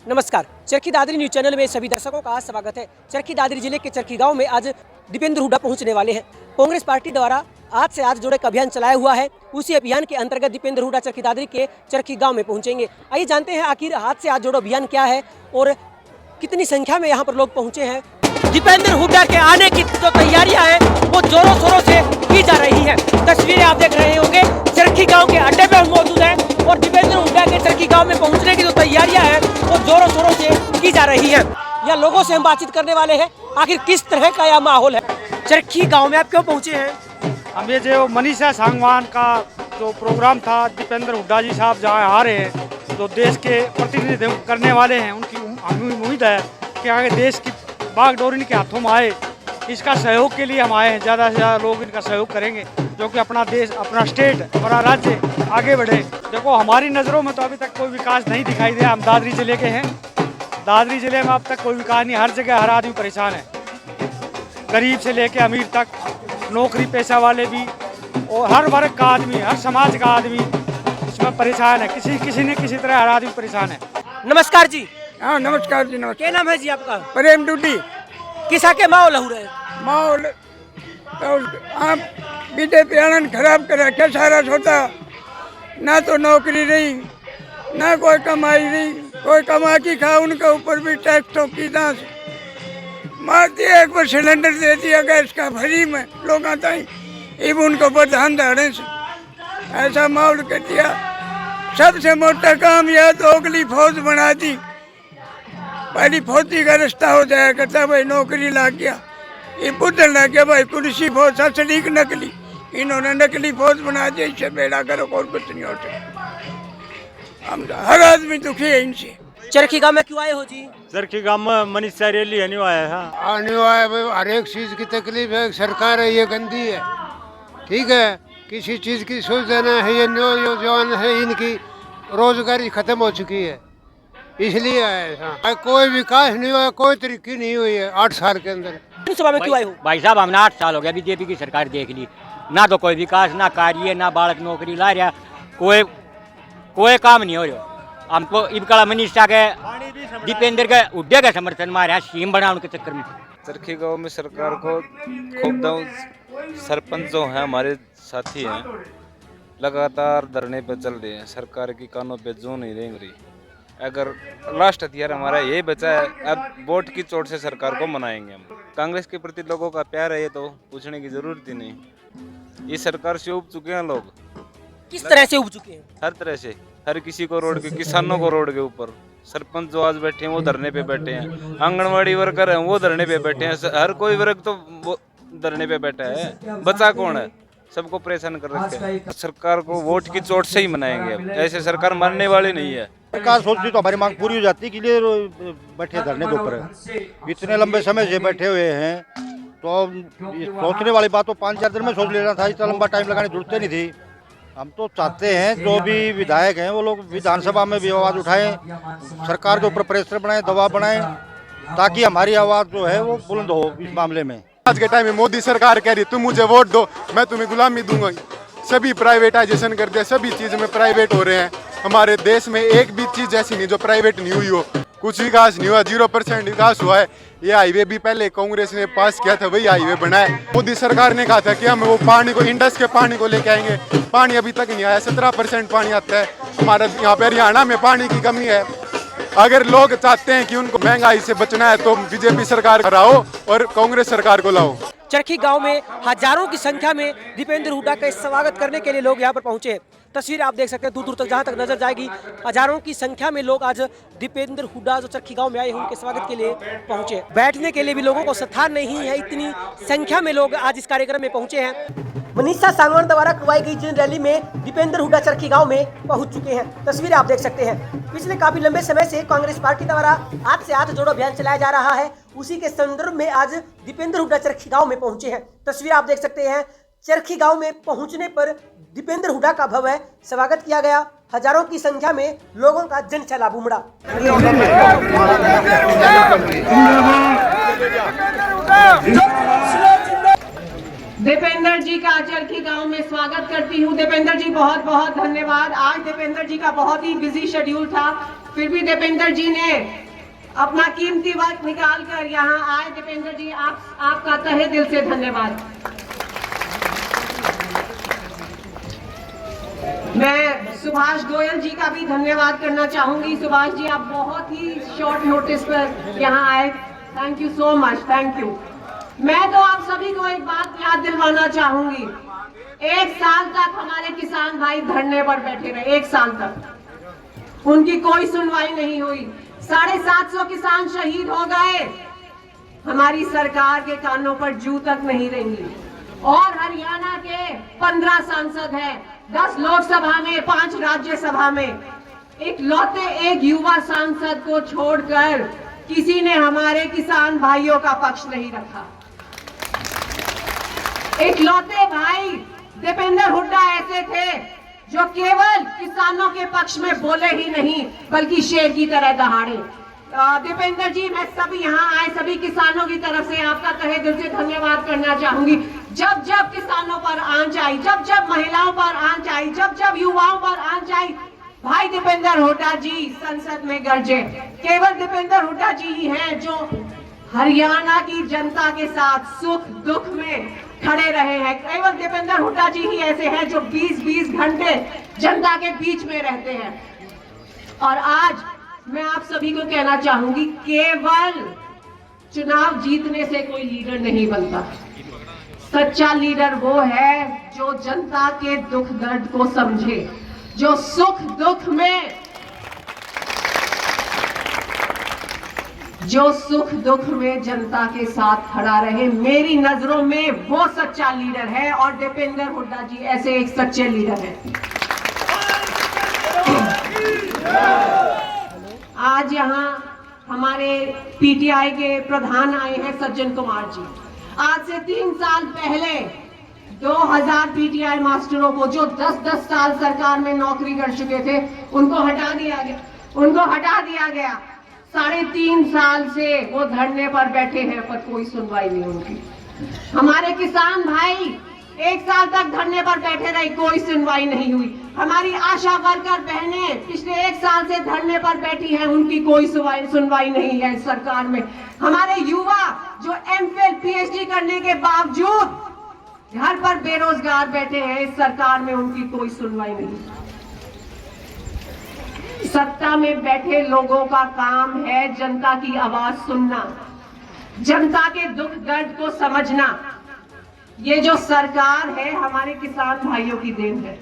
नमस्कार, Charkhi Dadri news channel में सभी दर्शकों का स्वागत है। चरखी दादरी जिले के चरखी गांव में आज दीपेंद्र हुड्डा पहुंचने वाले हैं। कांग्रेस पार्टी द्वारा आज से आज जोड़े का अभियान चलाया हुआ है। उसी अभियान के अंतर्गत दीपेंद्र हुड्डा चरखी दादरी के चरखी गांव में पहुंचेंगे। आइए जानते हैं आखिर आज से आज जोड़ो अभियान क्या है और कितनी संख्या में यहाँ पर लोग पहुँचे हैं। दीपेंद्र हुड्डा के आने की जो तैयारियां हैं वो जोरों शोरों से की जा रही है। तस्वीरें आप देख रहे होंगे, चरखी गांव के अड्डे पे हम मौजूद हैं और दीपेंद्र हुड्डा के चरखी गांव में पहुंचने की जो तैयारियां हैं वो जोरों शोरों से की जा रही हैं। या लोगों से हम बातचीत करने वाले हैं, आखिर किस तरह का यह माहौल है। चरखी गाँव में आप क्यों पहुँचे हैं? हम ये जो मनीषा सांगवान का जो प्रोग्राम था, दीपेंद्र हुड्डा जी साहब जहाँ आ रहे हैं, जो देश के प्रतिनिधित्व करने वाले हैं, उनकी हमें उम्मीद है कि आगे देश की बागडोर इनके हाथों में आए। इसका सहयोग के लिए हम आए हैं, ज़्यादा से ज़्यादा लोग इनका सहयोग करेंगे जो कि अपना देश, अपना स्टेट, अपना राज्य आगे बढ़े। देखो, हमारी नज़रों में तो अभी तक कोई विकास नहीं दिखाई दिया। हम दादरी ज़िले के हैं, दादरी ज़िले में अब तक कोई विकास नहीं। हर जगह हर आदमी परेशान है, गरीब से लेके अमीर तक, नौकरी पेशा वाले भी और हर वर्ग का आदमी, हर समाज का आदमी इसमें परेशान है। किसी न किसी तरह हर आदमी परेशान है। नमस्कार जी। हाँ नमस्कार जी, नमस्कार। क्या नाम है जी आपका? प्रेम डूडी। किसा के माहौल हो रहे? माहौल तो आप बीजेपी आनंद खराब कर रखे सारा सोता। ना तो नौकरी रही, ना कोई कमाई रही। कोई कमा की खा, उनके ऊपर भी टैक्स तो की दास मार दिया। एक बार सिलेंडर दे दिया गैस का फ्री में लोग ताई, इब उनको प्रधान धाड़े से ऐसा माहौल कर दिया। सबसे मोटा काम यह तो अगली फौज बना दी। पहली फौजी का रास्ता हो जाया करता, भाई नौकरी लग गया, ये पुत्र लग गया, भाई कुर्सी फौज असली नकली। इन्होंने नकली फौज बना दिया। इससे बेड़ा करो और कुछ नहीं हो सकता। हम हर आदमी दुखी है इनसे। चरखी गाँव में क्यों आए हो जी? चरखी गाँव में मनीषा रैली आने आया है। आने वाला भाई, हर एक चीज़ की तकलीफ है। सरकार है ये गंदी है, ठीक है। किसी चीज़ की सुविधा न है। ये नौजवान है, इनकी रोजगारी खत्म हो चुकी है, इसलिए आए। हाँ, कोई विकास नहीं हुआ, कोई तरक्की नहीं हुई है 8 साल के अंदर। सभा में क्यों आए हो? भाई साहब, हमने 8 साल हो गया बीजेपी की सरकार देख ली, ना तो कोई विकास, ना कार्य, ना बालक नौकरी ला रहा, कोई काम नहीं हो रहा। हमको इबकड़ा मनीषा के, दीपेंद्र के, हुड्डे के समर्थन में आ रहा, सीएम बना उनके चक्कर में। चरखी गांव में सरकार को खूब दाव। सरपंच जो हैं हमारे साथी हैं, लगातार धरने पर चल रहे हैं। सरकार की कानों पे जो नहीं रेंग रही। अगर लास्ट हथियार हमारा यही बचा है, अब वोट की चोट से सरकार को मनाएंगे हम। कांग्रेस के प्रति लोगों का प्यार है, ये तो पूछने की जरूरत ही नहीं। इस सरकार से उब चुके हैं लोग। किस तरह से उब चुके हैं? हर तरह से, हर किसी को रोड के, किसानों को रोड के ऊपर। सरपंच जो आज बैठे हैं वो धरने पे बैठे हैं, आंगनवाड़ी वर्कर हैं वो धरने पे बैठे हैं, हर कोई वर्ग तो वो धरने पे बैठा है। बचा कौन है? सबको परेशान कर रखे हैं। सरकार को वोट की चोट से ही मनाएंगे। अब ऐसे सरकार मानने वाली नहीं है। सरकार सोचती तो हमारी मांग पूरी हो जाती के लिए बैठे धरने के ऊपर। इतने लंबे समय से बैठे हुए हैं तो सोचने वाली बात तो 5-4 दिन में सोच लेना था। इतना लंबा टाइम लगाने की जरूरत नहीं थी। हम तो चाहते हैं जो भी विधायक हैं वो लोग विधानसभा में भी आवाज़ उठाएं, सरकार के ऊपर प्रेशर बनाएं, दबाव बनाएं, ताकि हमारी आवाज़ जो है वो बुलंद हो इस मामले में। आज के टाइम में मोदी सरकार कह रही तुम मुझे वोट दो, मैं तुम्हें गुलामी दूंगा। सभी प्राइवेटाइजेशन कर दिया, सभी चीज़ में प्राइवेट हो रहे हैं। हमारे देश में एक भी चीज़ ऐसी नहीं जो प्राइवेट नहीं हुई हो। कुछ विकास नहीं हुआ, 0% विकास हुआ है। ये हाईवे भी पहले कांग्रेस ने पास किया था, वही हाईवे बनाया। मोदी सरकार ने कहा था कि हम वो पानी को, इंडस के पानी को लेके आएंगे। पानी अभी तक नहीं आया, 17% पानी आता है। हमारे यहाँ पे हरियाणा में पानी की कमी है। अगर लोग चाहते हैं कि उनको महंगाई से बचना है तो बीजेपी सरकार हराओ और कांग्रेस सरकार को लाओ। चरखी गांव में हजारों की संख्या में दीपेंद्र हुड्डा का स्वागत करने के लिए लोग यहां पर पहुंचे। तस्वीर आप देख सकते हैं, दूर दूर तक जहां तक नजर जाएगी हजारों की संख्या में लोग आज दीपेंद्र हुड्डा जो चरखी गांव में आए हैं उनके स्वागत के लिए पहुंचे। बैठने के लिए भी लोगों को स्थान नहीं है, इतनी संख्या में लोग आज इस कार्यक्रम में पहुंचे हैं। मनीषा सांगवान द्वारा करवाई गई जिन रैली में दीपेंद्र हुड्डा चरखी गांव में पहुंच चुके हैं। तस्वीरें आप देख सकते हैं। पिछले काफी लंबे समय से कांग्रेस पार्टी द्वारा आज से आज जोड़ो अभियान चलाया जा रहा है। उसी के संदर्भ में आज दीपेंद्र हुड्डा चरखी गांव में पहुंचे हैं। तस्वीर आप देख सकते हैं। चरखी गांव में पहुंचने पर दीपेंद्र हुड्डा का भव्य स्वागत किया गया। हजारों की संख्या में लोगों का जन सैलाब उमड़ा। दीपेंद्र जी का चरखी गांव में स्वागत करती हूं। दीपेंद्र जी बहुत बहुत धन्यवाद। आज दीपेंद्र जी का बहुत ही बिजी शेड्यूल था, फिर भी दीपेंद्र जी ने अपना कीमती वक्त निकाल कर यहाँ आए। दीपेंद्र जी, आपका तहे दिल से धन्यवाद। मैं सुभाष गोयल जी का भी धन्यवाद करना चाहूंगी। सुभाष जी, आप बहुत ही शॉर्ट नोटिस पर यहाँ आए। Thank you so much, thank you. मैं तो आप सभी को एक बात याद दिलवाना चाहूंगी। 1 साल तक हमारे किसान भाई धरने पर बैठे रहे, 1 साल तक उनकी कोई सुनवाई नहीं हुई। 750 किसान शहीद हो गए। हमारी सरकार के कानों पर जू तक नहीं रहेंगी। और हरियाणा के 15 सांसद हैं, 10 लोकसभा में, 5 राज्यसभा में। इकलौते एक युवा सांसद को छोड़कर किसी ने हमारे किसान भाइयों का पक्ष नहीं रखा। इकलौते भाई दीपेंद्र हुड्डा ऐसे थे जो केवल किसानों के पक्ष में बोले ही नहीं, बल्कि शेर की तरह दहाड़े। दीपेंद्र जी, मैं सभी यहाँ आए सभी किसानों की तरफ से आपका तहे दिल से धन्यवाद करना चाहूंगी। जब जब किसानों पर आंच आई, जब जब महिलाओं पर आंच आई, जब जब युवाओं पर आंच आई, भाई दीपेंद्र हुड्डा जी संसद में गरजे। केवल दीपेंद्र हुड्डा जी ही हैं जो हरियाणा की जनता के साथ सुख दुख में खड़े रहे हैं। केवल दीपेंद्र हुड्डा जी ही ऐसे हैं जो 20-20 घंटे जनता के बीच में रहते हैं। और आज मैं आप सभी को कहना चाहूंगी, केवल चुनाव जीतने से कोई लीडर नहीं बनता। सच्चा लीडर वो है जो जनता के दुख दर्द को समझे, जो सुख दुख में जनता के साथ खड़ा रहे। मेरी नजरों में वो सच्चा लीडर है और दीपेंद्र हुड्डा जी ऐसे एक सच्चे लीडर हैं। आज यहाँ हमारे पीटीआई के प्रधान आए हैं सज्जन कुमार जी। आज से 3 साल पहले 2000 पीटीआई मास्टरों को जो 10-10 साल सरकार में नौकरी कर चुके थे, उनको हटा दिया गया। 3.5 साल से वो धरने पर बैठे हैं, पर कोई सुनवाई नहीं उनकी। हमारे किसान भाई 1 साल तक धरने पर बैठे रहे, कोई सुनवाई नहीं हुई। हमारी आशा वर्कर बहनें पिछले 1 साल से धरने पर बैठी हैं, उनकी कोई सुनवाई नहीं है सरकार में। हमारे युवा जो एमफिल पीएचडी करने के बावजूद घर पर बेरोजगार बैठे हैं, इस सरकार में उनकी कोई सुनवाई नहीं। सत्ता में बैठे लोगों का काम है जनता की आवाज सुनना, जनता के दुख दर्द को समझना। ये जो सरकार है हमारे किसान भाइयों की देन है।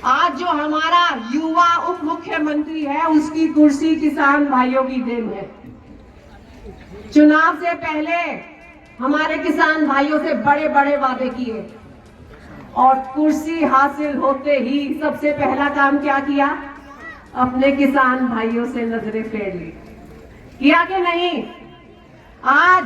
आज जो हमारा युवा उप मुख्यमंत्री है, उसकी कुर्सी किसान भाइयों की देन है। चुनाव से पहले हमारे किसान भाइयों से बड़े बड़े वादे किए और कुर्सी हासिल होते ही सबसे पहला काम क्या किया? अपने किसान भाइयों से नजरें फेर ली। किया कि नहीं? आज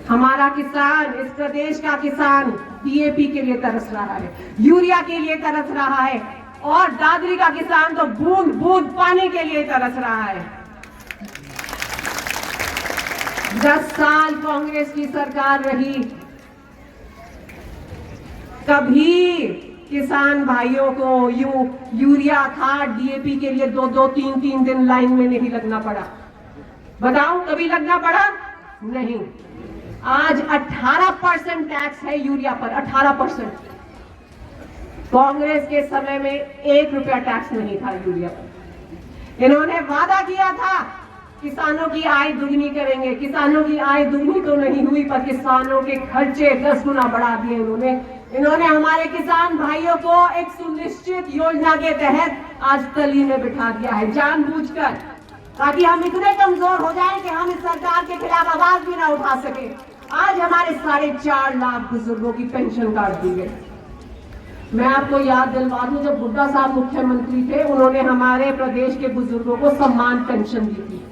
हमारा किसान, इस प्रदेश का किसान डीएपी के लिए तरस रहा है, यूरिया के लिए तरस रहा है, और दादरी का किसान तो बूंद बूंद पानी के लिए तरस रहा है। 10 साल कांग्रेस की सरकार रही, कभी किसान भाइयों को यूरिया खाद डीएपी के लिए 2-2, 3-3 दिन लाइन में नहीं लगना पड़ा। बताओ, कभी लगना पड़ा? नहीं। आज 18% टैक्स है यूरिया पर, 18%। कांग्रेस के समय में 1 रुपया टैक्स नहीं था यूरिया पर। इन्होंने वादा किया था किसानों की आय दुगनी करेंगे। किसानों की आय दुगनी तो नहीं हुई, पर किसानों के खर्चे 10 गुना बढ़ा दिए इन्होंने हमारे किसान भाइयों को एक सुनिश्चित योजना के तहत आज तली में बिठा दिया है, जानबूझकर, ताकि हम इतने कमजोर हो जाएं कि हम इस सरकार के खिलाफ आवाज भी ना उठा सके। आज हमारे 4.5 लाख बुजुर्गों की पेंशन काट दी गई। मैं आपको याद दिलवा दूं, जब हुड्डा साहब मुख्यमंत्री थे, उन्होंने हमारे प्रदेश के बुजुर्गों को सम्मान पेंशन दी थी,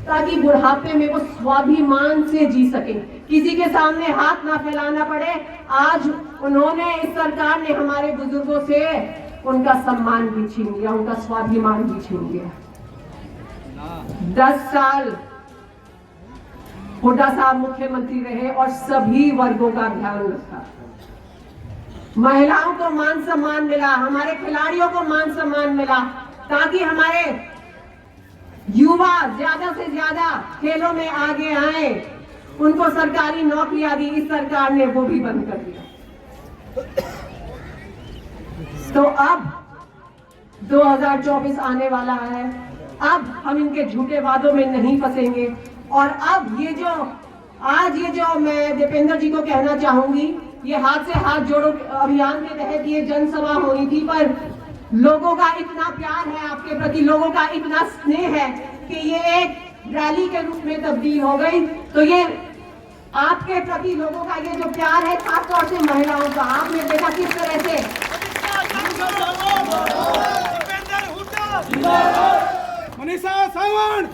ताकि बुढ़ापे में वो स्वाभिमान से जी सके, किसी के सामने हाथ ना फैलाना पड़े। आज उन्होंने, इस सरकार ने हमारे बुजुर्गों से उनका सम्मान भी छीन लिया, उनका स्वाभिमान भी छीन लिया। 10 साल हुड्डा साहब मुख्यमंत्री रहे और सभी वर्गों का ध्यान रखा। महिलाओं को मान सम्मान मिला, हमारे खिलाड़ियों को मान सम्मान मिला, ताकि हमारे युवा ज्यादा से ज्यादा खेलों में आगे आए, उनको सरकारी नौकरियां दी। इस सरकार ने वो भी बंद कर दिया। तो अब 2024 आने वाला है, अब हम इनके झूठे वादों में नहीं फंसेंगे। और अब ये जो मैं दीपेंद्र जी को कहना चाहूंगी, ये हाथ से हाथ जोड़ो अभियान के तहत ये जनसभा होनी थी, पर लोगों का इतना प्यार है आपके प्रति, लोगों का इतना स्नेह है कि ये एक रैली के रूप में तब्दील हो गई। तो ये आपके प्रति लोगों का ये जो प्यार है, खासतौर से महिलाओं का, आपने देखा किस तरह से मनीषा सांगवान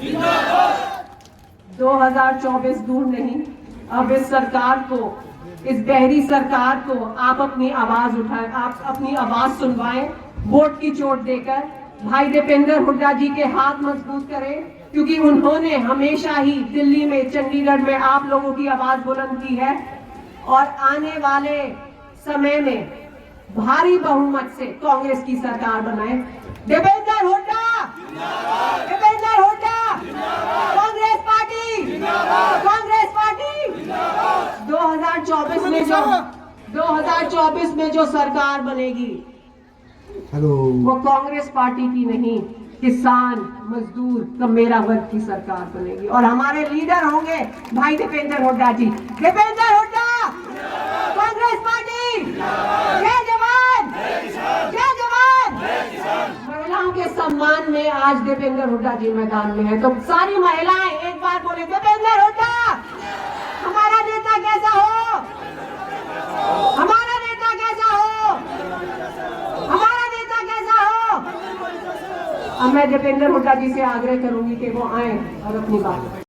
2024 दूर नहीं। अब इस सरकार को, इस बहरी सरकार को आप अपनी आवाज उठाएं, आप अपनी आवाज सुनवाएं, वोट की चोट देकर भाई दीपेंद्र हुड्डा जी के हाथ मजबूत करें, क्योंकि उन्होंने हमेशा ही दिल्ली में, चंडीगढ़ में आप लोगों की आवाज बुलंद की है। और आने वाले समय में भारी बहुमत से कांग्रेस की सरकार बनाए। Deepender Hooda, Deepender Hooda, Congress party, Congress party. 2024 में जो सरकार बनेगी, वो कांग्रेस पार्टी की नहीं, किसान, मजदूर, मेरा वर्ग की सरकार बनेगी। और हमारे लीडर होंगे भाई दीपेंद्र हुड्डा जी। दीपेंद्र हुड्डा, कांग्रेस पार्टी, जय जवान, जय जवान। महिलाओं के सम्मान में आज दीपेंद्र हुड्डा जी मैदान में है, तो सारी महिलाएं एक बार बोले, दीपेंद्र हुड्डा हमारा नेता कैसा हो, हमारा नेता कैसा हो, हमारा नेता कैसा हो। अब मैं दीपेंद्र हुड्डा जी से आग्रह करूंगी कि वो आए और अपनी बात